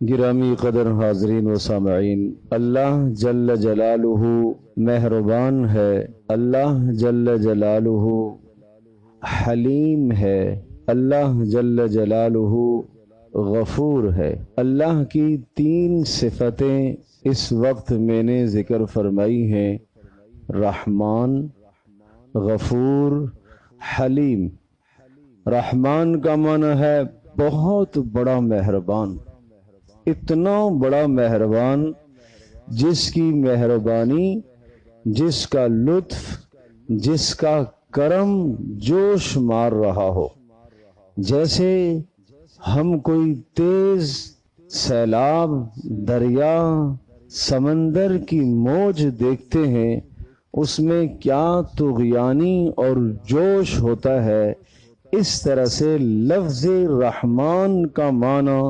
گرامی قدر حاضرین و سامعین، اللہ جل جلالہ مہربان ہے، اللہ جل جلالہ حلیم ہے، اللہ جل جلالہ غفور ہے۔ اللہ کی 3 صفتیں اس وقت میں نے ذکر فرمائی ہیں، رحمان، غفور، حلیم۔ رحمان کا معنی ہے بہت بڑا مہربان، اتنا بڑا مہربان جس کی مہربانی، جس کا لطف، جس کا کرم جوش مار رہا ہو۔ جیسے ہم کوئی تیز سیلاب، دریا، سمندر کی موج دیکھتے ہیں، اس میں کیا طغیانی اور جوش ہوتا ہے، اس طرح سے لفظ رحمان کا معنی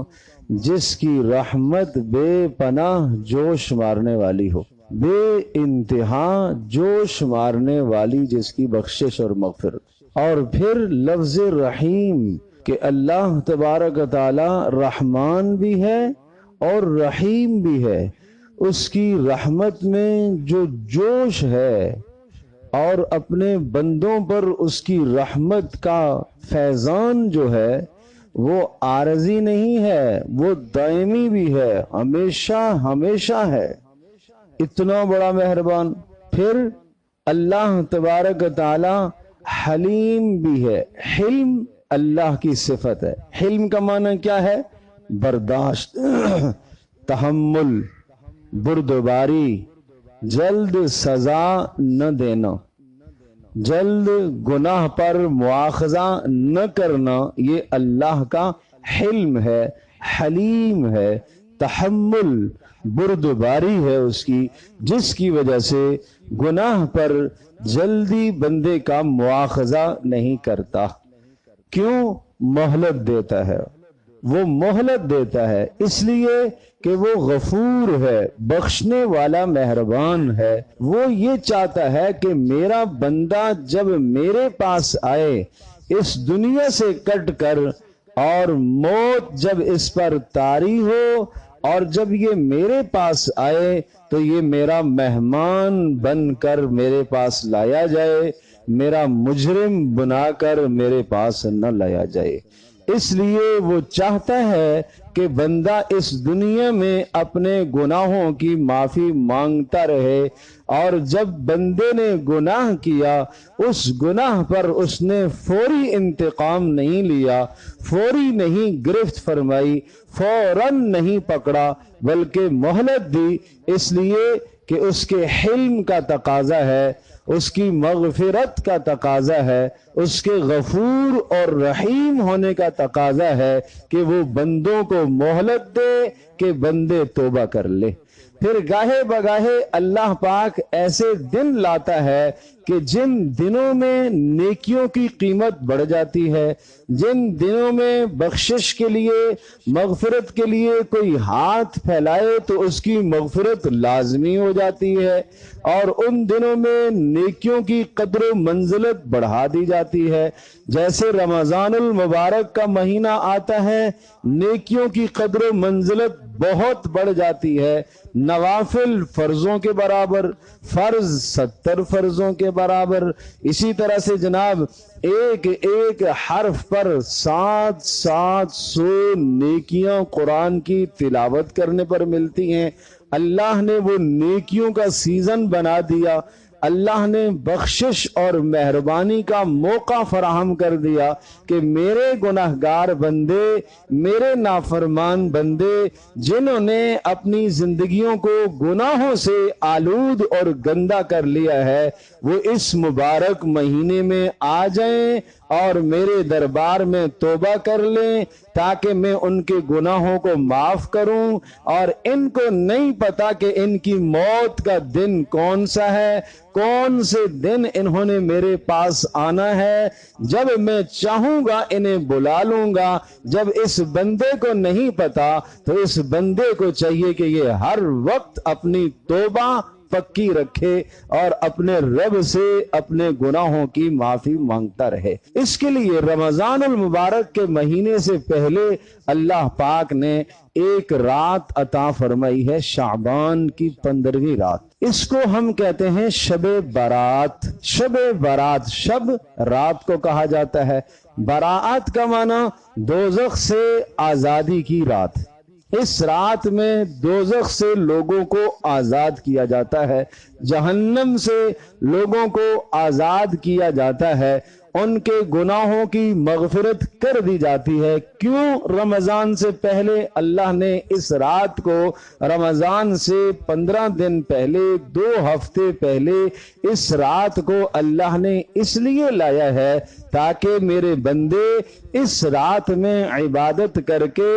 جس کی رحمت بے پناہ جوش مارنے والی ہو، بے انتہا جوش مارنے والی، جس کی بخشش اور مغفرت۔ اور پھر لفظ رحیم کہ اللہ تبارک و تعالی رحمان بھی ہے اور رحیم بھی ہے، اس کی رحمت میں جو جوش ہے اور اپنے بندوں پر اس کی رحمت کا فیضان جو ہے وہ عارضی نہیں ہے، وہ دائمی بھی ہے، ہمیشہ ہمیشہ ہے۔ اتنا بڑا مہربان۔ پھر اللہ تبارک و تعالی حلیم بھی ہے، حلم اللہ کی صفت ہے۔ حلم کا معنی کیا ہے؟ برداشت، تحمل، بردباری، جلد سزا نہ دینا، جلد گناہ پر مواخذہ نہ کرنا، یہ اللہ کا حلم ہے، حلیم ہے، تحمل، بردباری ہے اس کی، جس کی وجہ سے گناہ پر جلدی بندے کا مواخذہ نہیں کرتا۔ کیوں مہلت دیتا ہے؟ وہ مہلت دیتا ہے اس لیے کہ وہ غفور ہے، بخشنے والا مہربان ہے۔ وہ یہ چاہتا ہے کہ میرا بندہ جب میرے پاس آئے اس دنیا سے کٹ کر، اور موت جب اس پر طاری ہو، اور جب یہ میرے پاس آئے تو یہ میرا مہمان بن کر میرے پاس لایا جائے، میرا مجرم بنا کر میرے پاس نہ لایا جائے۔ اس لیے وہ چاہتا ہے کہ بندہ اس دنیا میں اپنے گناہوں کی معافی مانگتا رہے، اور جب بندے نے گناہ کیا اس گناہ پر اس نے فوری انتقام نہیں لیا، فوری نہیں گرفت فرمائی، فوراً نہیں پکڑا، بلکہ مہلت دی، اس لیے کہ اس کے حلم کا تقاضا ہے، اس کی مغفرت کا تقاضا ہے، اس کے غفور اور رحیم ہونے کا تقاضا ہے کہ وہ بندوں کو مہلت دے کہ بندے توبہ کر لے۔ پھر گاہے بگاہے اللہ پاک ایسے دن لاتا ہے کہ جن دنوں میں نیکیوں کی قیمت بڑھ جاتی ہے، جن دنوں میں بخشش کے لیے، مغفرت کے لیے کوئی ہاتھ پھیلائے تو اس کی مغفرت لازمی ہو جاتی ہے، اور ان دنوں میں نیکیوں کی قدر و منزلت بڑھا دی جاتی ہے۔ جیسے رمضان المبارک کا مہینہ آتا ہے، نیکیوں کی قدر و منزلت بہت بڑھ جاتی ہے، نوافل فرضوں کے برابر، فرض 70 فرضوں کے برابر۔ اسی طرح سے جناب ایک ایک حرف پر 700 نیکیاں قرآن کی تلاوت کرنے پر ملتی ہیں۔ اللہ نے وہ نیکیوں کا سیزن بنا دیا، اللہ نے بخشش اور مہربانی کا موقع فراہم کر دیا کہ میرے گناہگار بندے، میرے نافرمان بندے جنہوں نے اپنی زندگیوں کو گناہوں سے آلود اور گندا کر لیا ہے، وہ اس مبارک مہینے میں آ جائیں اور میرے دربار میں توبہ کر لیں تاکہ میں ان کے گناہوں کو معاف کروں۔ اور ان کو نہیں پتا کہ ان کی موت کا دن کون سا ہے، کون سے دن انہوں نے میرے پاس آنا ہے۔ جب میں چاہوں گا انہیں بلا لوں گا، جب اس بندے کو نہیں پتا تو اس بندے کو چاہیے کہ یہ ہر وقت اپنی توبہ پکی رکھے اور اپنے رب سے اپنے گناہوں کی معافی مانگتا رہے۔ اس کے لیے رمضان المبارک کے مہینے سے پہلے اللہ پاک نے ایک رات عطا فرمائی ہے، شعبان کی 15ویں رات۔ اس کو ہم کہتے ہیں شب برات۔ شب برات، شب رات کو کہا جاتا ہے، برات کا معنی دوزخ سے آزادی کی رات۔ اس رات میں دوزخ سے لوگوں کو آزاد کیا جاتا ہے، جہنم سے لوگوں کو آزاد کیا جاتا ہے، ان کے گناہوں کی مغفرت کر دی جاتی ہے۔ کیوں؟ رمضان سے پہلے اللہ نے اس رات کو، رمضان سے 15 دن پہلے، 2 ہفتے پہلے اس رات کو اللہ نے اس لیے لایا ہے تاکہ میرے بندے اس رات میں عبادت کر کے،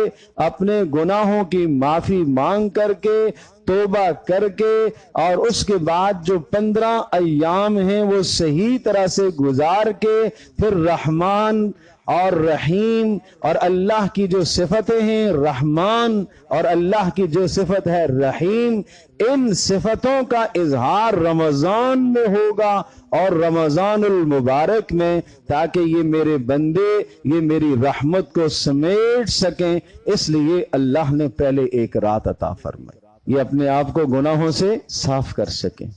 اپنے گناہوں کی معافی مانگ کر کے، توبہ کر کے، اور اس کے بعد جو 15 ایام ہیں وہ صحیح طرح سے گزار کے، پھر رحمان اور رحیم اور اللہ کی جو صفتیں ہیں رحمان، اور اللہ کی جو صفت ہے رحیم، ان صفتوں کا اظہار رمضان میں ہوگا اور رمضان المبارک میں، تاکہ یہ میرے بندے یہ میری رحمت کو سمیٹ سکیں۔ اس لیے اللہ نے پہلے ایک رات عطا فرمائی، یہ اپنے آپ کو گناہوں سے صاف کر سکیں،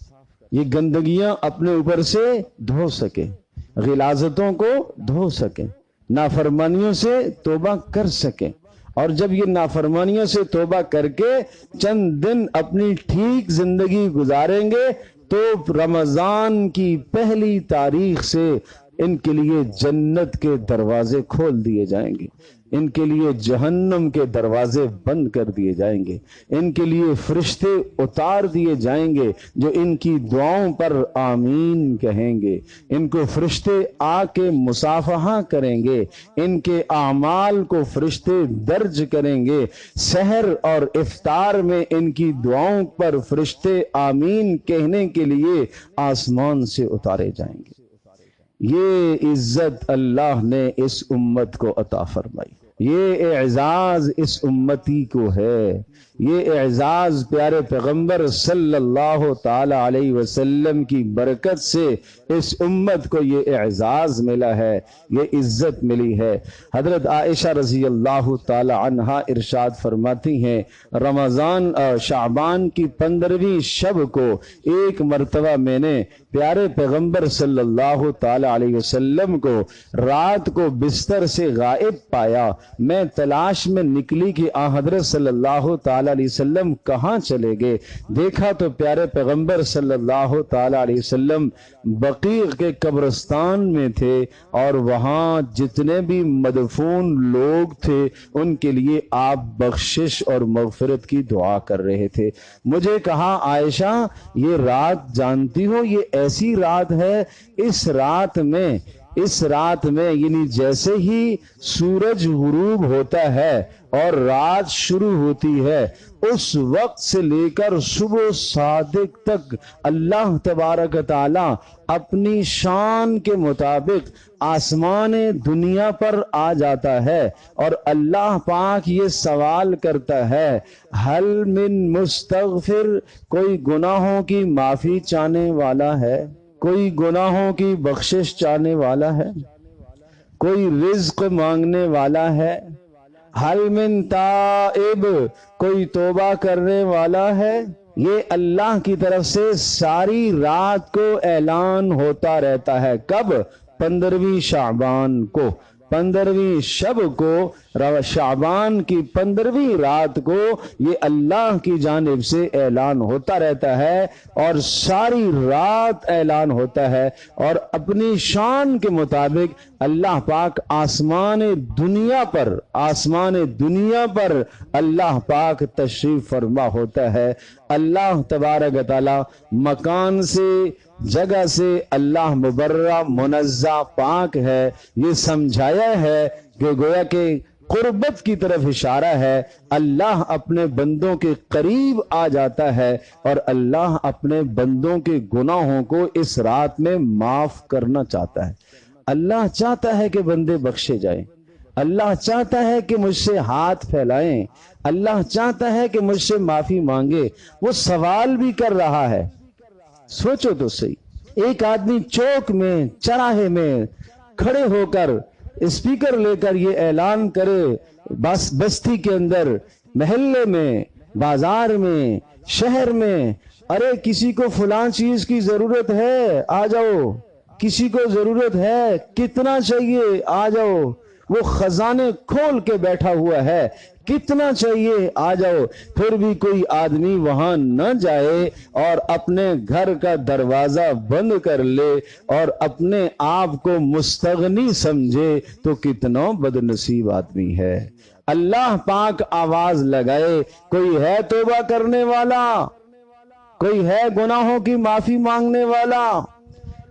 یہ گندگیاں اپنے اوپر سے دھو سکیں، غلاظتوں کو دھو سکیں، نافرمانیوں سے توبہ کر سکیں۔ اور جب یہ نافرمانیوں سے توبہ کر کے چند دن اپنی ٹھیک زندگی گزاریں گے تو رمضان کی پہلی تاریخ سے ان کے لیے جنت کے دروازے کھول دیے جائیں گے، ان کے لیے جہنم کے دروازے بند کر دیے جائیں گے، ان کے لیے فرشتے اتار دیے جائیں گے جو ان کی دعاؤں پر آمین کہیں گے، ان کو فرشتے آ کے مصافحہ کریں گے، ان کے اعمال کو فرشتے درج کریں گے، سحر اور افطار میں ان کی دعاؤں پر فرشتے آمین کہنے کے لیے آسمان سے اتارے جائیں گے۔ یہ عزت اللہ نے اس امت کو عطا فرمائی، یہ اعزاز اس امتی کو ہے، یہ اعزاز پیارے پیغمبر صلی اللہ تعالی علیہ وسلم کی برکت سے اس امت کو یہ اعزاز ملا ہے، یہ عزت ملی ہے۔ حضرت عائشہ رضی اللہ تعالی عنہا ارشاد فرماتی ہیں، رمضان شعبان کی 15ویں شب کو ایک مرتبہ میں نے پیارے پیغمبر صلی اللہ تعالی علیہ وسلم کو رات کو بستر سے غائب پایا۔ میں تلاش میں نکلی کہ حضرت صلی اللہ تعالی علیہ وسلم کہاں چلے گئے۔ دیکھا تو پیارے پیغمبر صلی اللہ تعالی علیہ وسلم بقیع کے قبرستان میں تھے، اور وہاں جتنے بھی مدفون لوگ تھے ان کے لیے آپ بخشش اور مغفرت کی دعا کر رہے تھے۔ مجھے کہا، عائشہ یہ رات جانتی ہو، یہ ایسی رات ہے، اس رات میں یعنی جیسے ہی سورج غروب ہوتا ہے اور رات شروع ہوتی ہے، اس وقت سے لے کر صبح صادق تک اللہ تبارک تعالی اپنی شان کے مطابق آسمان دنیا پر آ جاتا ہے، اور اللہ پاک یہ سوال کرتا ہے، حل من مستغفر، کوئی گناہوں کی معافی چاہنے والا ہے؟ کوئی گناہوں کی بخشش چاہنے والا ہے؟ کوئی رزق مانگنے والا ہے؟ حل من تائب، کوئی توبہ کرنے والا ہے؟ یہ اللہ کی طرف سے ساری رات کو اعلان ہوتا رہتا ہے۔ کب؟ 15ویں شعبان کو، 15ویں شب کو، شعبان کی 15ویں رات کو یہ اللہ کی جانب سے اعلان ہوتا رہتا ہے، اور ساری رات اعلان ہوتا ہے، اور اپنی شان کے مطابق اللہ پاک آسمان دنیا پر اللہ پاک تشریف فرما ہوتا ہے۔ اللہ تبارک تعالی مکان سے، جگہ سے اللہ مبرہ منزہ پاک ہے۔ یہ سمجھایا ہے کہ گویا کہ قربت کی طرف اشارہ ہے، اللہ اپنے بندوں کے قریب آ جاتا ہے، اور اللہ اپنے بندوں کے گناہوں کو اس رات میں معاف کرنا چاہتا ہے۔ اللہ چاہتا ہے کہ بندے بخشے جائیں، اللہ چاہتا ہے کہ مجھ سے ہاتھ پھیلائیں، اللہ چاہتا ہے کہ مجھ سے معافی مانگے۔ وہ سوال بھی کر رہا ہے سوچو تو صحیح، ایک آدمی چوک میں چراہے میں کھڑے ہو کر اسپیکر لے کر یہ اعلان کرے، بستی کے اندر، محلے میں، بازار میں، شہر میں، ارے کسی کو فلاں چیز کی ضرورت ہے آ جاؤ، کسی کو ضرورت ہے، کتنا چاہیے آ جاؤ، وہ خزانے کھول کے بیٹھا ہوا ہے، کتنا چاہیے آ جاؤ، پھر بھی کوئی آدمی وہاں نہ جائے اور اپنے گھر کا دروازہ بند کر لے اور اپنے آپ کو مستغنی سمجھے تو کتنا بد نصیب آدمی ہے۔ اللہ پاک آواز لگائے، کوئی ہے توبہ کرنے والا، کوئی ہے گناہوں کی معافی مانگنے والا،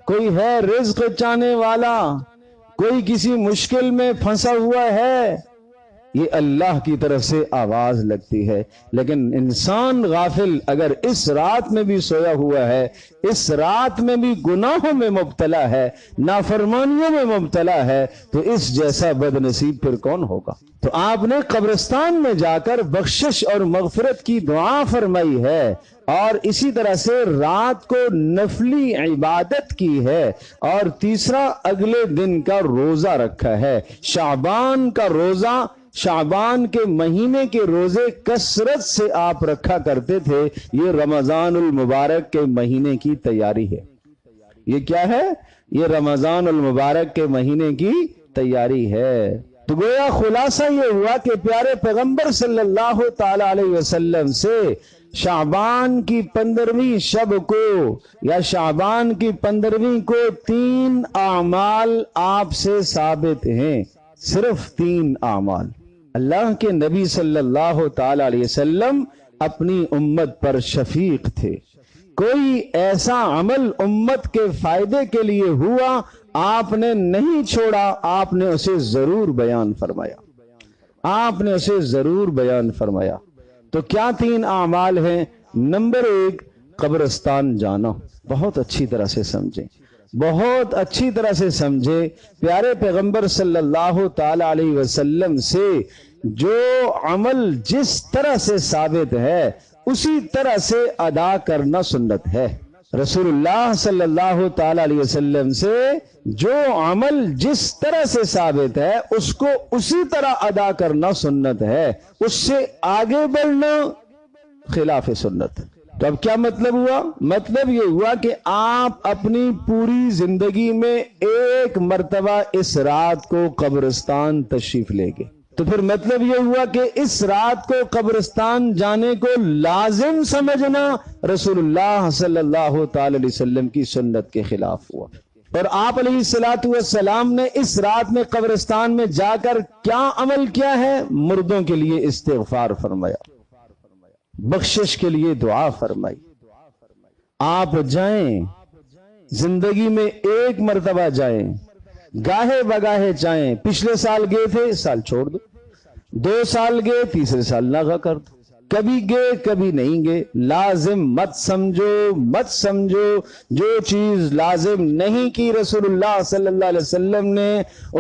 کوئی ہے رزق چاہنے والا، کوئی کسی مشکل میں پھنسا ہوا ہے، یہ اللہ کی طرف سے آواز لگتی ہے۔ لیکن انسان غافل اگر اس رات میں بھی سویا ہوا ہے، اس رات میں بھی گناہوں میں مبتلا ہے، نافرمانیوں میں مبتلا ہے، تو اس جیسا بد نصیب پھر کون ہوگا؟ تو آپ نے قبرستان میں جا کر بخشش اور مغفرت کی دعا فرمائی ہے، اور اسی طرح سے رات کو نفلی عبادت کی ہے، اور تیسرا اگلے دن کا روزہ رکھا ہے، شعبان کا روزہ، شعبان کے مہینے کے روزے کثرت سے آپ رکھا کرتے تھے۔ یہ رمضان المبارک کے مہینے کی تیاری ہے۔ یہ کیا ہے؟ یہ رمضان المبارک کے مہینے کی تیاری ہے۔ تو گویا خلاصہ یہ ہوا کہ پیارے پیغمبر صلی اللہ تعالی علیہ وسلم سے شعبان کی 15ویں شب کو یا شعبان کی 15ویں کو 3 اعمال آپ سے ثابت ہیں، صرف 3 اعمال۔ اللہ کے نبی صلی اللہ تعالی علیہ وسلم اپنی امت پر شفیق تھے، کوئی ایسا عمل امت کے فائدے کے لیے ہوا آپ نے نہیں چھوڑا، آپ نے اسے ضرور بیان فرمایا، آپ نے اسے ضرور بیان فرمایا۔ تو کیا 3 اعمال ہیں؟ نمبر 1، قبرستان جانا۔ بہت اچھی طرح سے سمجھیں، بہت اچھی طرح سے سمجھے، پیارے پیغمبر صلی اللہ تعالی علیہ وسلم سے جو عمل جس طرح سے ثابت ہے اسی طرح سے ادا کرنا سنت ہے۔ رسول اللہ صلی اللہ تعالی علیہ وسلم سے جو عمل جس طرح سے ثابت ہے اس کو اسی طرح ادا کرنا سنت ہے، اس سے آگے بڑھنا خلاف سنت۔ تو اب کیا مطلب ہوا؟ مطلب یہ ہوا کہ آپ اپنی پوری زندگی میں ایک مرتبہ اس رات کو قبرستان تشریف لے گئے، تو پھر مطلب یہ ہوا کہ اس رات کو قبرستان جانے کو لازم سمجھنا رسول اللہ صلی اللہ تعالی علیہ وسلم کی سنت کے خلاف ہوا۔ اور آپ علیہ الصلوۃ والسلام نے اس رات میں قبرستان میں جا کر کیا عمل کیا ہے؟ مردوں کے لیے استغفار فرمایا، بخشش کے لیے دعا فرمائی۔ آپ جائیں، زندگی میں ایک مرتبہ جائیں، گاہے بگاہے جائیں۔ پچھلے سال گئے تھے، اس سال چھوڑ دو، 2 سال گئے، تیسرے سال نہ کر دو، کبھی گئے کبھی نہیں گئے، لازم مت سمجھو، مت سمجھو۔ جو چیز لازم نہیں کی رسول اللہ صلی اللہ علیہ وسلم نے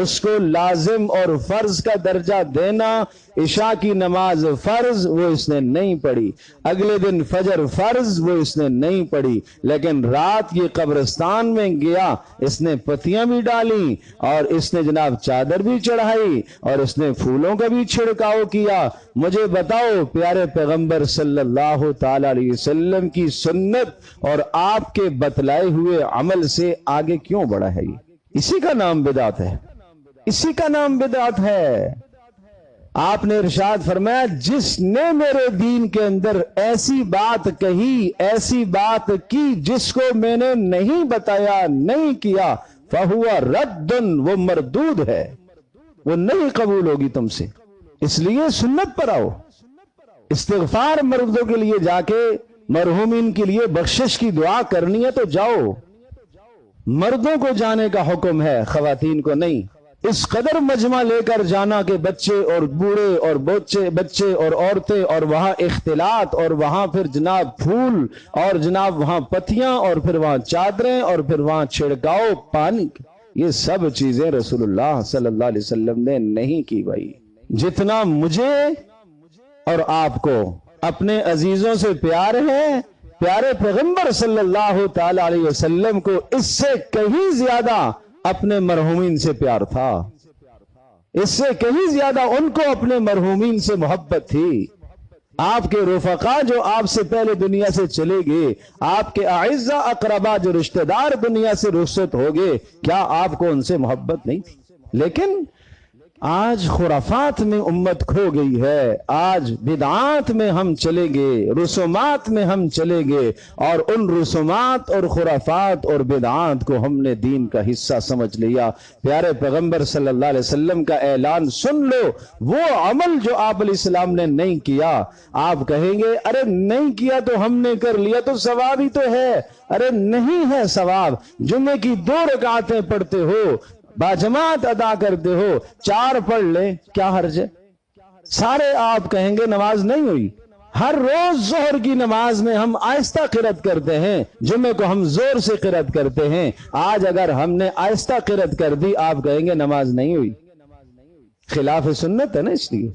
اس کو لازم اور فرض کا درجہ دینا، عشاء کی نماز فرض وہ اس نے نہیں پڑھی، اگلے دن فجر فرض وہ اس نے نہیں پڑھی، لیکن رات یہ قبرستان میں گیا، اس نے پتیاں بھی ڈالیں اور اس نے جناب چادر بھی چڑھائی اور اس نے پھولوں کا بھی چھڑکاؤ کیا۔ مجھے بتاؤ پیارے پیغمبر صلی اللہ تعالی علیہ وسلم کی سنت اور آپ کے بتلائے ہوئے عمل سے آگے کیوں بڑھا ہے؟ یہ اسی کا نام بدعت ہے، اسی کا نام بدعت ہے۔ آپ نے ارشاد فرمایا، جس نے میرے دین کے اندر ایسی بات کہی، ایسی بات کی جس کو میں نے نہیں بتایا، نہیں کیا، فَهُوَ رَدٌّ، وہ مردود ہے، وہ نہیں قبول ہوگی تم سے۔ اس لیے سنت پر آؤ، استغفار مردوں کے لیے جا کے مرحومین کے لیے بخشش کی دعا کرنی ہے تو جاؤ، مردوں کو جانے کا حکم ہے، خواتین کو نہیں۔ اس قدر مجمع لے کر جانا کہ بچے اور بوڑھے اور بچے اور عورتیں، اور وہاں اختلاط، اور وہاں پھر جناب پھول، اور جناب وہاں پتیاں، اور پھر وہاں چادریں، اور پھر وہاں چھڑکاؤ پانی، یہ سب چیزیں رسول اللہ صلی اللہ علیہ وسلم نے نہیں کی بھائی۔ جتنا مجھے اور آپ کو اپنے عزیزوں سے پیار ہے، پیارے پیغمبر صلی اللہ تعالی علیہ وسلم کو اس سے کہیں زیادہ اپنے مرحومین سے پیار تھا، اس سے کہیں زیادہ ان کو اپنے مرحومین سے محبت تھی۔ آپ کے رفقا جو آپ سے پہلے دنیا سے چلے گئے، آپ کے اعزا اقربا جو رشتہ دار دنیا سے رخصت ہو گئے، کیا آپ کو ان سے محبت نہیں تھی؟ لیکن آج خرافات میں امت کھو گئی ہے، آج بدعات میں ہم چلے گئے، رسومات میں ہم چلے گئے، اور ان رسومات اور خرافات اور بدعات کو ہم نے دین کا حصہ سمجھ لیا۔ پیارے پیغمبر صلی اللہ علیہ وسلم کا اعلان سن لو، وہ عمل جو آپ علیہ السلام نے نہیں کیا، آپ کہیں گے ارے نہیں کیا تو ہم نے کر لیا تو ثواب ہی تو ہے۔ ارے نہیں ہے ثواب، جمعے کی 2 رکعتیں پڑھتے ہو، باجماعت ادا کرتے ہو، 4 پڑھ لیں، کیا حرج ہے؟ سارے آپ کہیں گے نماز نہیں ہوئی۔ ہر روز ظہر کی نماز میں ہم آہستہ قرات کرتے ہیں، جمعے کو ہم زور سے قرات کرتے ہیں۔ آج اگر ہم نے آہستہ قرات کر دی، آپ کہیں گے نماز نہیں ہوئی، خلاف سنت ہے نا، اس لیے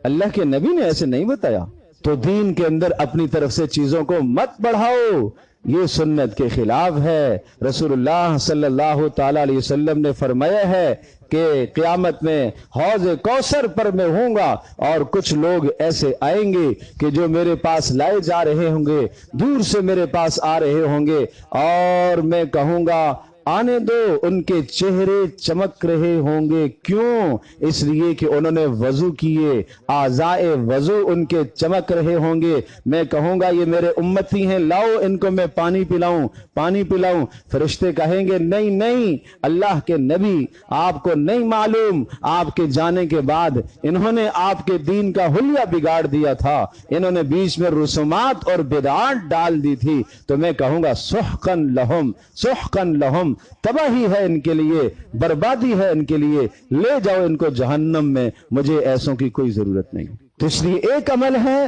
اللہ کے نبی نے ایسے نہیں بتایا۔ تو دین کے اندر اپنی طرف سے چیزوں کو مت بڑھاؤ، یہ سنت کے خلاف ہے۔ رسول اللہ صلی اللہ تعالی علیہ وسلم نے فرمایا ہے کہ قیامت میں حوض کوثر پر میں ہوں گا، اور کچھ لوگ ایسے آئیں گے کہ جو میرے پاس لائے جا رہے ہوں گے، دور سے میرے پاس آ رہے ہوں گے، اور میں کہوں گا آنے دو، ان کے چہرے چمک رہے ہوں گے۔ کیوں؟ اس لیے کہ انہوں نے وضو کیے، اعضائے وضو ان کے چمک رہے ہوں گے۔ میں کہوں گا یہ میرے امتی ہیں، لاؤ ان کو میں پانی پلاؤں، پانی پلاؤں۔ فرشتے کہیں گے نہیں نہیں، اللہ کے نبی آپ کو نہیں معلوم، آپ کے جانے کے بعد انہوں نے آپ کے دین کا حلیہ بگاڑ دیا تھا، انہوں نے بیچ میں رسومات اور بدعات ڈال دی تھی۔ تو میں کہوں گا سحقن لہم، سحقن لہم، تباہی ہے ان کے لیے، بربادی ہے ان کے لیے، لے جاؤ ان کو جہنم میں، مجھے ایسوں کی کوئی ضرورت نہیں۔ تو اس لیے ایک عمل ہے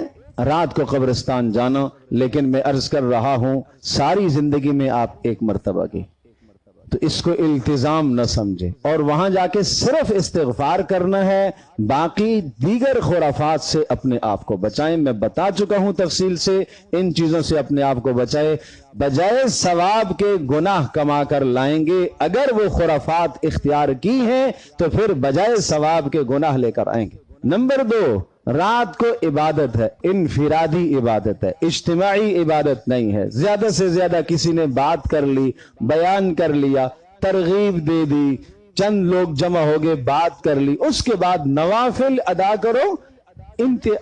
رات کو قبرستان جانا، لیکن میں عرض کر رہا ہوں ساری زندگی میں آپ ایک مرتبہ گئے تو اس کو التزام نہ سمجھے، اور وہاں جا کے صرف استغفار کرنا ہے، باقی دیگر خرافات سے اپنے آپ کو بچائیں۔ میں بتا چکا ہوں تفصیل سے، ان چیزوں سے اپنے آپ کو بچائیں، بجائے ثواب کے گناہ کما کر لائیں گے۔ اگر وہ خرافات اختیار کی ہیں تو پھر بجائے ثواب کے گناہ لے کر آئیں گے۔ نمبر 2، رات کو عبادت ہے، انفرادی عبادت ہے، اجتماعی عبادت نہیں ہے۔ زیادہ سے زیادہ کسی نے بات کر لی، بیان کر لیا، ترغیب دے دی، چند لوگ جمع ہو گئے، بات کر لی، اس کے بعد نوافل ادا کرو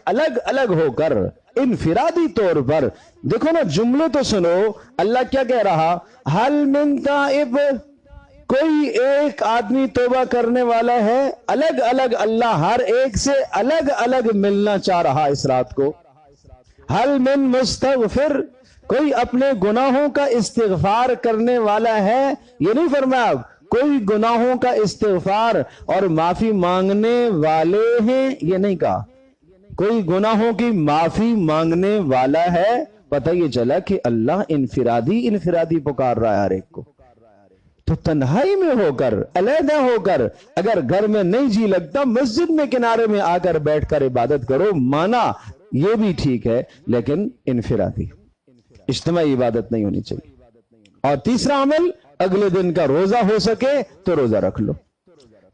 الگ الگ ہو کر، انفرادی طور پر۔ دیکھو نا جملے تو سنو، اللہ کیا کہہ رہا؟ حل من تائب، کوئی ایک آدمی توبہ کرنے والا ہے؟ الگ الگ اللہ ہر ایک سے الگ الگ ملنا چاہ رہا اس رات کو۔ حل من مستغفر، کوئی اپنے گناہوں کا استغفار کرنے والا ہے؟ یہ نہیں فرمایا کوئی گناہوں کا استغفار اور معافی مانگنے والے ہیں، یہ نہیں کہا کوئی گناہوں کی معافی مانگنے والا ہے۔ پتہ یہ چلا کہ اللہ انفرادی پکار رہا ہے ہر ایک کو۔ تو تنہائی میں ہو کر، علیحدہ ہو کر، اگر گھر میں نہیں جی لگتا، مسجد میں کنارے میں آ کر بیٹھ کر عبادت کرو، مانا یہ بھی ٹھیک ہے، لیکن انفرادی، اجتماعی عبادت نہیں ہونی چاہیے۔ اور تیسرا عمل، اگلے دن کا روزہ ہو سکے تو روزہ رکھ لو۔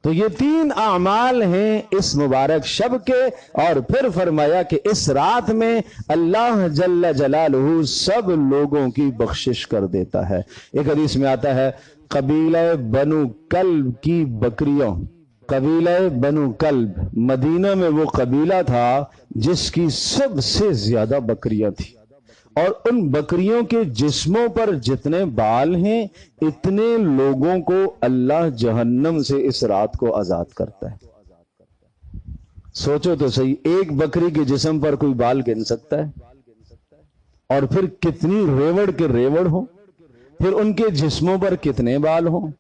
تو یہ 3 اعمال ہیں اس مبارک شب کے، اور پھر فرمایا کہ اس رات میں اللہ جل جلالہ سب لوگوں کی بخشش کر دیتا ہے۔ ایک حدیث میں آتا ہے قبیلہ بنو کلب کی بکریوں، قبیلہ بنو کلب مدینہ میں وہ قبیلہ تھا جس کی سب سے زیادہ بکریاں تھیں، اور ان بکریوں کے جسموں پر جتنے بال ہیں اتنے لوگوں کو اللہ جہنم سے اس رات کو آزاد کرتا ہے۔ سوچو تو صحیح، ایک بکری کے جسم پر کوئی بال گن سکتا ہے؟ اور پھر کتنی ریوڑ کے ریوڑ ہوں، پھر ان کے جسموں پر کتنے بال ہوں،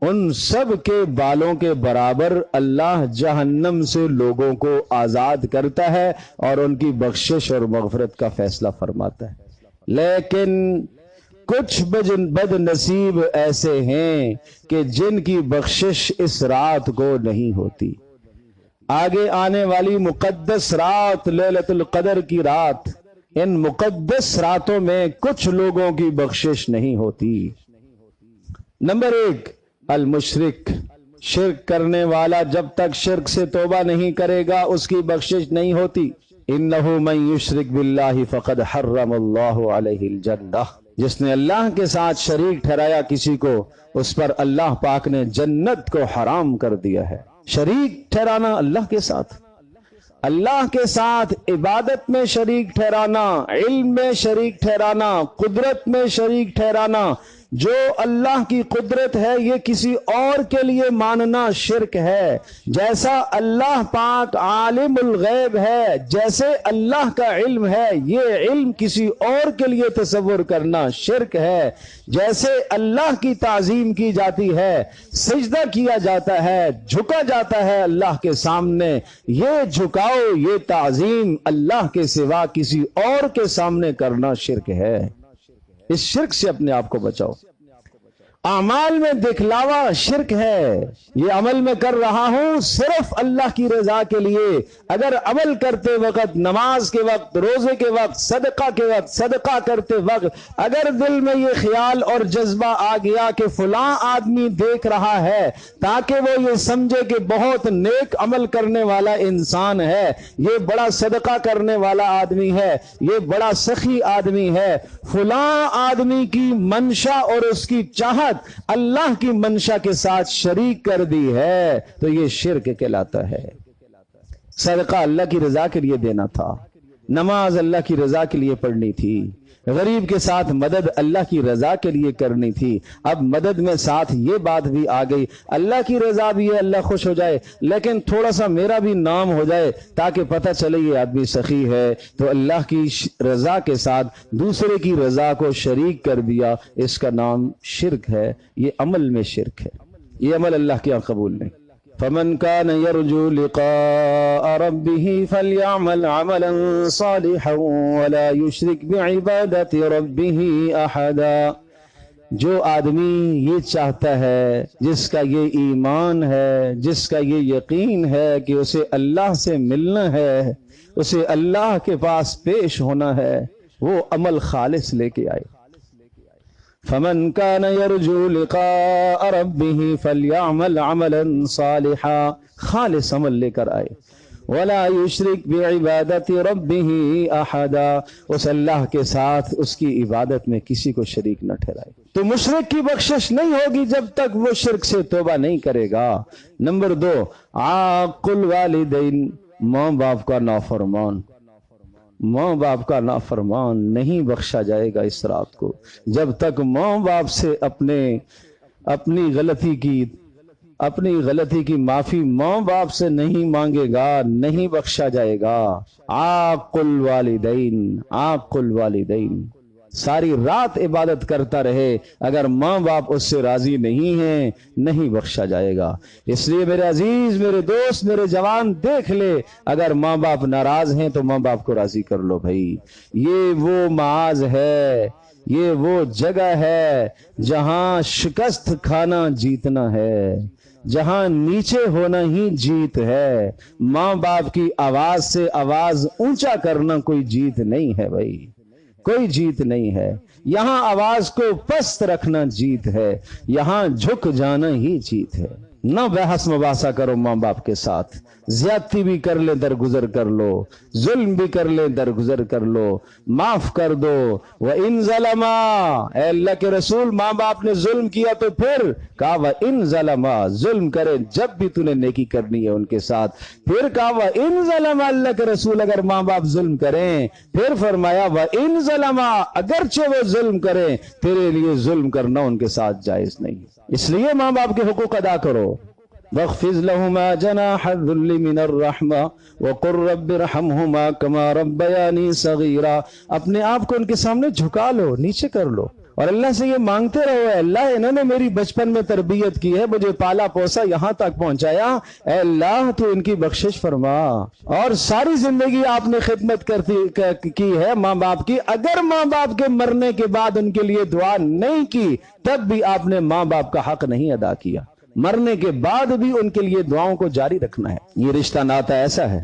ان سب کے بالوں کے برابر اللہ جہنم سے لوگوں کو آزاد کرتا ہے اور ان کی بخشش اور مغفرت کا فیصلہ فرماتا ہے۔ لیکن کچھ بد نصیب ایسے ہیں کہ جن کی بخشش اس رات کو نہیں ہوتی۔ آگے آنے والی مقدس رات، لیلۃ القدر کی رات، ان مقدس راتوں میں کچھ لوگوں کی بخشش نہیں ہوتی۔ نمبر 1، المشرک، شرک کرنے والا جب تک شرک سے توبہ نہیں کرے گا اس کی بخشش نہیں ہوتی۔ انہ من یشرک باللہ فقد حرم اللہ علیہ الجنہ، جس نے اللہ کے ساتھ شریک ٹھہرایا کسی کو، اس پر اللہ پاک نے جنت کو حرام کر دیا ہے۔ شریک ٹھہرانا اللہ کے ساتھ، اللہ کے ساتھ عبادت میں شریک ٹھہرانا، علم میں شریک ٹھہرانا، قدرت میں شریک ٹھہرانا، جو اللہ کی قدرت ہے یہ کسی اور کے لیے ماننا شرک ہے۔ جیسا اللہ پاک عالم الغیب ہے، جیسے اللہ کا علم ہے، یہ علم کسی اور کے لیے تصور کرنا شرک ہے۔ جیسے اللہ کی تعظیم کی جاتی ہے، سجدہ کیا جاتا ہے، جھکا جاتا ہے اللہ کے سامنے، یہ جھکاؤ، یہ تعظیم اللہ کے سوا کسی اور کے سامنے کرنا شرک ہے۔ اس شرک سے اپنے آپ کو بچاؤ۔ اعمال میں دکھلاوا شرک ہے، یہ عمل میں کر رہا ہوں صرف اللہ کی رضا کے لیے۔ اگر عمل کرتے وقت، نماز کے وقت، روزے کے وقت، صدقہ کے وقت، صدقہ کرتے وقت اگر دل میں یہ خیال اور جذبہ آ گیا کہ فلاں آدمی دیکھ رہا ہے تاکہ وہ یہ سمجھے کہ بہت نیک عمل کرنے والا انسان ہے، یہ بڑا صدقہ کرنے والا آدمی ہے، یہ بڑا سخی آدمی ہے، فلاں آدمی کی منشا اور اس کی چاہت اللہ کی منشا کے ساتھ شریک کر دی ہے تو یہ شرک کہلاتا ہے۔ صدقہ اللہ کی رضا کے لیے دینا تھا، نماز اللہ کی رضا کے لیے پڑھنی تھی، غریب کے ساتھ مدد اللہ کی رضا کے لیے کرنی تھی۔ اب مدد میں ساتھ یہ بات بھی آ گئی، اللہ کی رضا بھی ہے، اللہ خوش ہو جائے، لیکن تھوڑا سا میرا بھی نام ہو جائے تاکہ پتہ چلے یہ آدمی سخی ہے، تو اللہ کی رضا کے ساتھ دوسرے کی رضا کو شریک کر دیا، اس کا نام شرک ہے، یہ عمل میں شرک ہے، یہ عمل اللہ کے یہاں قبول نہیں۔ فمن كان يرجو لقاء ربه فليعمل عملا صالحا ولا يشرك بعبادة ربه أحدا۔ جو آدمی یہ چاہتا ہے، جس کا یہ ایمان ہے، جس کا یہ یقین ہے کہ اسے اللہ سے ملنا ہے، اسے اللہ کے پاس پیش ہونا ہے، وہ عمل خالص لے کے آئے۔ فمن كان يرجو لقاء ربه فليعمل عملا صالحا، خالص عمل لے کر آئے، ولا يشرك بعبادة ربه احدا، اس اللہ کے ساتھ اس کی عبادت میں کسی کو شریک نہ ٹھہرائے۔ تو مشرک کی بخشش نہیں ہوگی جب تک وہ شرک سے توبہ نہیں کرے گا۔ نمبر 2، عاق الوالدین، ماں باپ کا نافرمان، ماں باپ کا نافرمان نہیں بخشا جائے گا اس رات کو جب تک ماں باپ سے اپنی غلطی کی معافی ماں باپ سے نہیں مانگے گا، نہیں بخشا جائے گا۔ عاق الوالدین، عاق الوالدین، ساری رات عبادت کرتا رہے، اگر ماں باپ اس سے راضی نہیں ہیں نہیں بخشا جائے گا۔ اس لیے میرے عزیز، میرے دوست، میرے جوان، دیکھ لے، اگر ماں باپ ناراض ہیں تو ماں باپ کو راضی کر لو بھائی۔ یہ وہ معاذ ہے، یہ وہ جگہ ہے جہاں شکست کھانا جیتنا ہے، جہاں نیچے ہونا ہی جیت ہے۔ ماں باپ کی آواز سے آواز اونچا کرنا کوئی جیت نہیں ہے بھائی، کوئی جیت نہیں ہے۔ یہاں آواز کو پست رکھنا جیت ہے، یہاں جھک جانا ہی جیت ہے۔ نہ بحث مباحثہ کرو ماں باپ کے ساتھ، زیادتی بھی کر لے درگزر کر لو، ظلم بھی کر لے درگزر کر لو، معاف کر دو۔ وَإِن ظَلَمَا، اے اللہ کے رسول، ماں باپ نے ظلم کیا تو پھر کہا وَإِن ظَلَمَا، ظلم کرے جب بھی تو نے نیکی کرنی ہے ان کے ساتھ، پھر کہا وَإِن ظَلَمَا، اللہ کے رسول اگر ماں باپ ظلم کریں، پھر فرمایا وَإِن ظَلَمَا، اگرچہ وہ ظلم کریں تیرے لیے ظلم کرنا ان کے ساتھ جائز نہیں۔ اس لیے ماں باپ کے حقوق ادا کرو۔ وَاخْفِضْ لَهُمَا جَنَاحَ الذُّلِّ مِنَ الرَّحْمَةِ وَقُلْ رَبِّ ارْحَمْهُمَا كَمَا رَبَّيَانِي صَغِيرًا، اپنے آپ کو ان کے سامنے جھکا لو، نیچے کر لو، اور اللہ سے یہ مانگتے رہو، اے اللہ انہوں نے میری بچپن میں تربیت کی ہے، مجھے پالا پوسا یہاں تک پہنچایا، اے اللہ تو ان کی بخشش فرما۔ اور ساری زندگی آپ نے خدمت کی ہے ماں باپ کی، اگر ماں باپ کے مرنے کے بعد ان کے لیے دعا نہیں کی تب بھی آپ نے ماں باپ کا حق نہیں ادا کیا، مرنے کے بعد بھی ان کے لیے دعاؤں کو جاری رکھنا ہے۔ یہ رشتہ ناتا ایسا ہے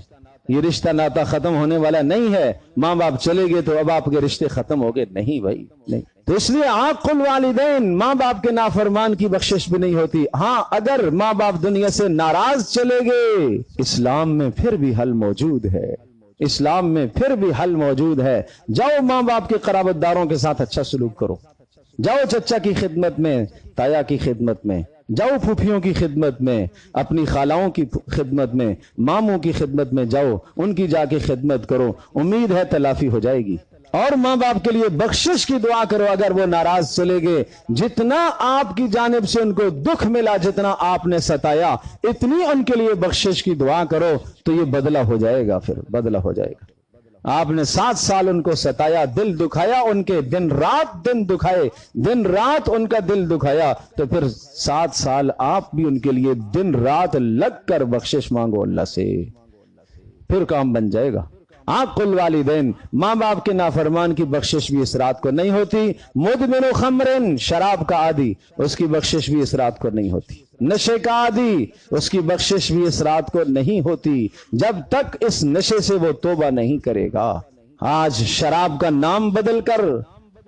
یہ رشتہ ناتا ختم ہونے والا نہیں ہے، ماں باپ چلے گئے تو اب آپ کے رشتے ختم ہو گئے، نہیں بھائی نہیں۔ تو اس لیے عاق الوالدین، ماں باپ کے نافرمان کی بخشش بھی نہیں ہوتی۔ ہاں اگر ماں باپ دنیا سے ناراض چلے گئے، اسلام میں پھر بھی حل موجود ہے، اسلام میں پھر بھی حل موجود ہے۔ جاؤ ماں باپ کے قرابت داروں کے ساتھ اچھا سلوک کرو، جاؤ چچا کی خدمت میں، تایا کی خدمت میں، جاؤ پھوپھیوں کی خدمت میں، اپنی خالاؤں کی خدمت میں، ماموں کی خدمت میں جاؤ، ان کی جا کے خدمت کرو، امید ہے تلافی ہو جائے گی۔ اور ماں باپ کے لیے بخشش کی دعا کرو اگر وہ ناراض چلے گئے، جتنا آپ کی جانب سے ان کو دکھ ملا، جتنا آپ نے ستایا، اتنی ان کے لیے بخشش کی دعا کرو تو یہ بدلہ ہو جائے گا، پھر بدلہ ہو جائے گا۔ آپ نے 7 سال ان کو ستایا، دل دکھایا، ان کے دن رات دن دکھائے، دن رات ان کا دل دکھایا، تو پھر 7 سال آپ بھی ان کے لیے دن رات لگ کر بخشش مانگو اللہ سے، پھر کام بن جائے گا۔ عاق الوالدین، ماں باپ کے نافرمان کی بخشش بھی اس رات کو نہیں ہوتی۔ مدمن خمرن، شراب کا عادی، اس کی بخشش بھی اس رات کو نہیں ہوتی۔ نشے کا عادی، اس کی بخشش بھی اس رات کو نہیں ہوتی جب تک اس نشے سے وہ توبہ نہیں کرے گا۔ آج شراب کا نام بدل کر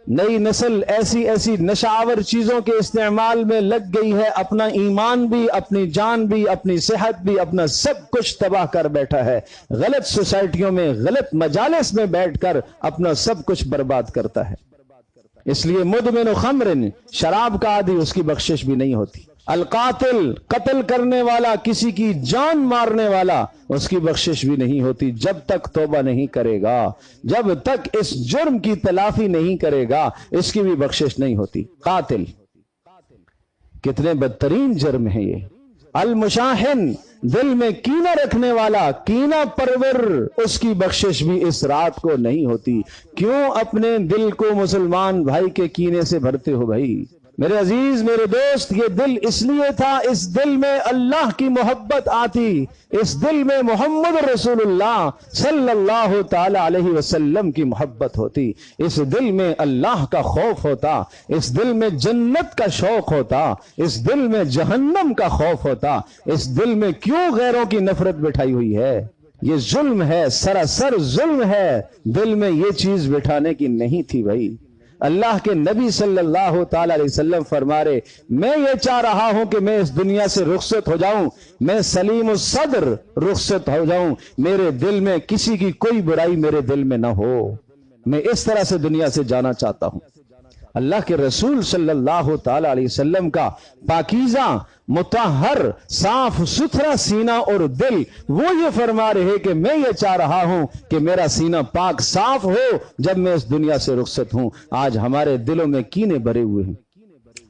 نئی نسل ایسی نشہ آور چیزوں کے استعمال میں لگ گئی ہے، اپنا ایمان بھی، اپنی جان بھی، اپنی صحت بھی، اپنا سب کچھ تباہ کر بیٹھا ہے۔ غلط سوسائٹیوں میں، غلط مجالس میں بیٹھ کر اپنا سب کچھ برباد کرتا ہے۔ اس لیے مدمن خمرن، شراب کا عادی، اس کی بخشش بھی نہیں ہوتی۔ القاتل، قتل کرنے والا، کسی کی جان مارنے والا، اس کی بخشش بھی نہیں ہوتی جب تک توبہ نہیں کرے گا، جب تک اس جرم کی تلافی نہیں کرے گا، اس کی بھی بخشش نہیں ہوتی۔ قاتل، کتنے بدترین جرم ہے یہ۔ المشاحن، دل میں کینہ رکھنے والا، کینہ پرور، اس کی بخشش بھی اس رات کو نہیں ہوتی۔ کیوں اپنے دل کو مسلمان بھائی کے کینے سے بھرتے ہو بھائی؟ میرے عزیز، میرے دوست، یہ دل اس لیے تھا، اس دل میں اللہ کی محبت آتی، اس دل میں محمد رسول اللہ صلی اللہ تعالی علیہ وسلم کی محبت ہوتی، اس دل میں اللہ کا خوف ہوتا، اس دل میں جنت کا شوق ہوتا، اس دل میں جہنم کا خوف ہوتا۔ اس دل میں کیوں غیروں کی نفرت بٹھائی ہوئی ہے؟ یہ ظلم ہے، سراسر ظلم ہے۔ دل میں یہ چیز بٹھانے کی نہیں تھی بھائی۔ اللہ کے نبی صلی اللہ تعالی علیہ وسلم فرما رہے، میں یہ چاہ رہا ہوں کہ میں اس دنیا سے رخصت ہو جاؤں، میں سلیم الصدر رخصت ہو جاؤں، میرے دل میں کسی کی کوئی برائی میرے دل میں نہ ہو، میں اس طرح سے دنیا سے جانا چاہتا ہوں۔ اللہ کے رسول صلی اللہ تعالی علیہ وسلم کا پاکیزہ، مطہر، صاف ستھرا سینہ اور دل، وہ یہ فرما رہے کہ میں یہ چاہ رہا ہوں کہ میرا سینہ پاک صاف ہو جب میں اس دنیا سے رخصت ہوں۔ آج ہمارے دلوں میں کینے بھرے ہوئے ہیں،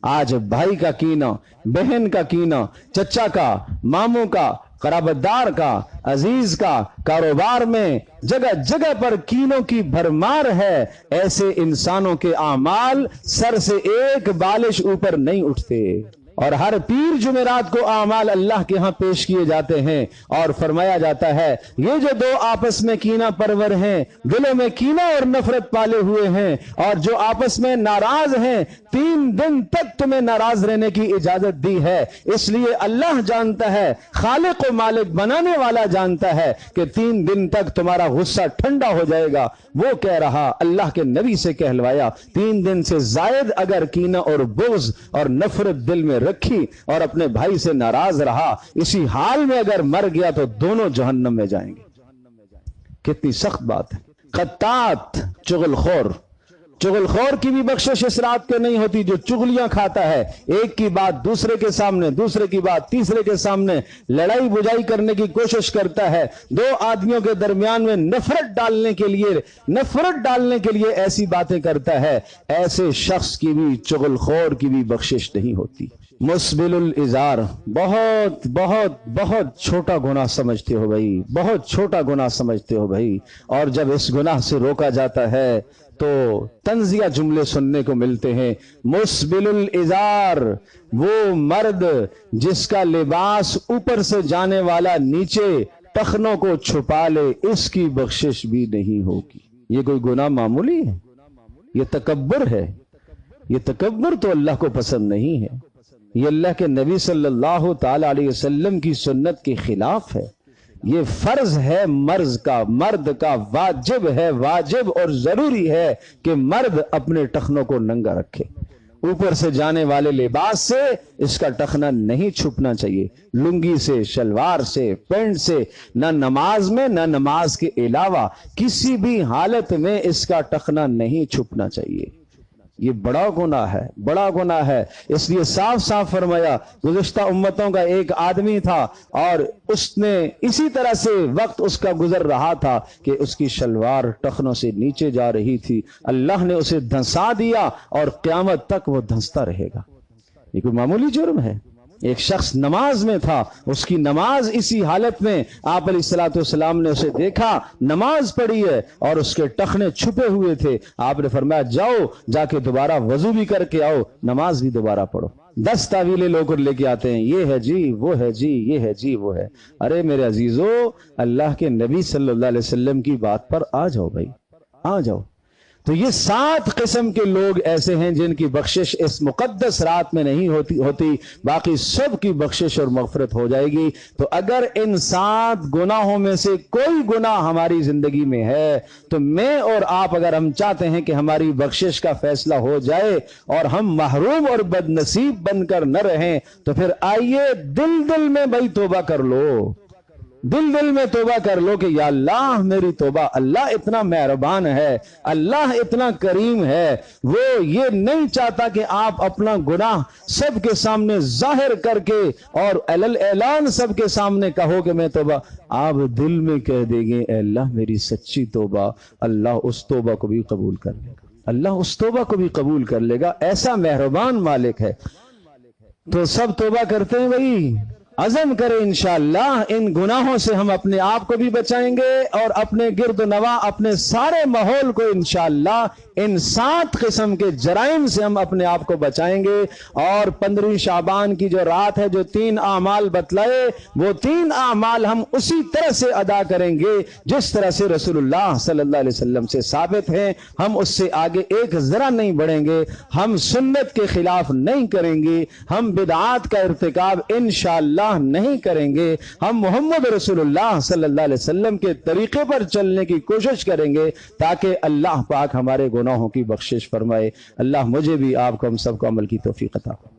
آج بھائی کا کینہ، بہن کا کینہ، چچا کا، ماموں کا، قرابت دار کا، عزیز کا، کاروبار میں جگہ جگہ پر کینوں کی بھرمار ہے۔ ایسے انسانوں کے اعمال سر سے ایک بالش اوپر نہیں اٹھتے، اور ہر پیر جمعرات کو اعمال اللہ کے ہاں پیش کیے جاتے ہیں، اور فرمایا جاتا ہے یہ جو دو آپس میں کینہ پرور ہیں، دلوں میں کینہ اور نفرت پالے ہوئے ہیں، اور جو آپس میں ناراض ہیں، 3 دن تک تمہیں ناراض رہنے کی اجازت دی ہے۔ اس لیے اللہ جانتا ہے، خالق و مالک بنانے والا جانتا ہے کہ 3 دن تک تمہارا غصہ ٹھنڈا ہو جائے گا۔ وہ کہہ رہا، اللہ کے نبی سے کہلوایا، 3 دن سے زائد اگر کینہ اور بغض اور نفرت دل میں رکھی اور اپنے بھائی سے ناراض رہا، اسی حال میں اگر مر گیا تو دونوں جہنم میں جائیں گے۔ کتنی سخت بات ہے۔ قطات، چغل خور، چغل خور کی بھی بخشش اس رات کو نہیں ہوتی، جو چغلیاں کھاتا ہے، ایک کی بات دوسرے کے سامنے، دوسرے کی بات تیسرے کے سامنے لڑائی بجائی کرنے کی کوشش کرتا ہے، 2 آدمیوں کے درمیان میں نفرت ڈالنے کے لیے ایسی باتیں کرتا ہے۔ ایسے شخص کی بھی، چغل خور کی بھی بخشش نہیں ہوتی۔ مسبل الازار، بہت بہت بہت چھوٹا گناہ سمجھتے ہو بھائی، بہت چھوٹا گناہ سمجھتے ہو بھائی، اور جب اس گناہ سے روکا جاتا ہے تو طنزیہ جملے سننے کو ملتے ہیں۔ مسبل الازار، وہ مرد جس کا لباس اوپر سے جانے والا نیچے ٹخنوں کو چھپا لے، اس کی بخشش بھی نہیں ہوگی۔ یہ کوئی گناہ معمولی ہے؟ یہ تکبر ہے۔ یہ تکبر تو اللہ کو پسند نہیں ہے، یہ اللہ کے نبی صلی اللہ تعالی علیہ وسلم کی سنت کے خلاف ہے۔ یہ فرض ہے مرض کا، مرد کا واجب ہے، واجب اور ضروری ہے کہ مرد اپنے ٹخنوں کو ننگا رکھے، اوپر سے جانے والے لباس سے اس کا ٹخنا نہیں چھپنا چاہیے، لنگی سے، شلوار سے، پینٹ سے، نہ نماز میں نہ نماز کے علاوہ کسی بھی حالت میں اس کا ٹخنا نہیں چھپنا چاہیے۔ یہ بڑا گناہ ہے، بڑا گناہ ہے، اس لیے صاف صاف فرمایا۔ گزشتہ امتوں کا ایک آدمی تھا اور اس نے اسی طرح سے وقت اس کا گزر رہا تھا کہ اس کی شلوار ٹخنوں سے نیچے جا رہی تھی، اللہ نے اسے دھنسا دیا اور قیامت تک وہ دھنستا رہے گا۔ یہ کوئی معمولی جرم ہے؟ ایک شخص نماز میں تھا، اس کی نماز اسی حالت میں آپ علیہ الصلوۃ والسلام نے اسے دیکھا، نماز پڑھی ہے اور اس کے ٹخنے چھپے ہوئے تھے، آپ نے فرمایا جاؤ جا کے دوبارہ وضو بھی کر کے آؤ، نماز بھی دوبارہ پڑھو۔ 10 تعویلیں لوگ لے کے آتے ہیں، یہ ہے جی، وہ ہے جی، یہ ہے جی، وہ ہے۔ ارے میرے عزیزو، اللہ کے نبی صلی اللہ علیہ وسلم کی بات پر آ جاؤ بھائی، آ جاؤ۔ تو یہ 7 قسم کے لوگ ایسے ہیں جن کی بخشش اس مقدس رات میں نہیں ہوتی، باقی سب کی بخشش اور مغفرت ہو جائے گی۔ تو اگر ان 7 گناہوں میں سے کوئی گناہ ہماری زندگی میں ہے تو میں اور آپ اگر ہم چاہتے ہیں کہ ہماری بخشش کا فیصلہ ہو جائے اور ہم محروم اور بد نصیب بن کر نہ رہیں، تو پھر آئیے دل میں بھائی توبہ کر لو، دل میں توبہ کر لو کہ یا اللہ میری توبہ، اللہ اتنا مہربان ہے، اللہ اتنا کریم ہے، وہ یہ نہیں چاہتا کہ آپ اپنا گناہ سب کے سامنے ظاہر کر کے اور اعلان سب کے سامنے کہو کہ میں توبہ، آپ دل میں کہہ دیں گے اے اللہ میری سچی توبہ، اللہ اس توبہ کو بھی قبول کر لے گا، اللہ اس توبہ کو بھی قبول کر لے گا، ایسا مہربان مالک ہے۔ تو سب توبہ کرتے ہیں بھائی، عزم کریں انشاءاللہ ان گناہوں سے ہم اپنے آپ کو بھی بچائیں گے اور اپنے گرد و نواح اپنے سارے ماحول کو انشاءاللہ ان 7 قسم کے جرائم سے ہم اپنے آپ کو بچائیں گے۔ اور 15 شعبان کی جو رات ہے، جو 3 اعمال بتلائے، وہ 3 اعمال ہم اسی طرح سے ادا کریں گے جس طرح سے رسول اللہ صلی اللہ علیہ وسلم سے ثابت ہیں، ہم اس سے آگے ایک ذرا نہیں بڑھیں گے، ہم سنت کے خلاف نہیں کریں گے، ہم بدعات کا ارتکاب انشاءاللہ نہیں کریں گے، ہم محمد رسول اللہ صلی اللہ علیہ وسلم کے طریقے پر چلنے کی کوشش کریں گے تاکہ اللہ پاک ہمارے گناہوں کی بخشش فرمائے۔ اللہ مجھے بھی، آپ کو، ہم سب کو عمل کی توفیق عطا فرمائے۔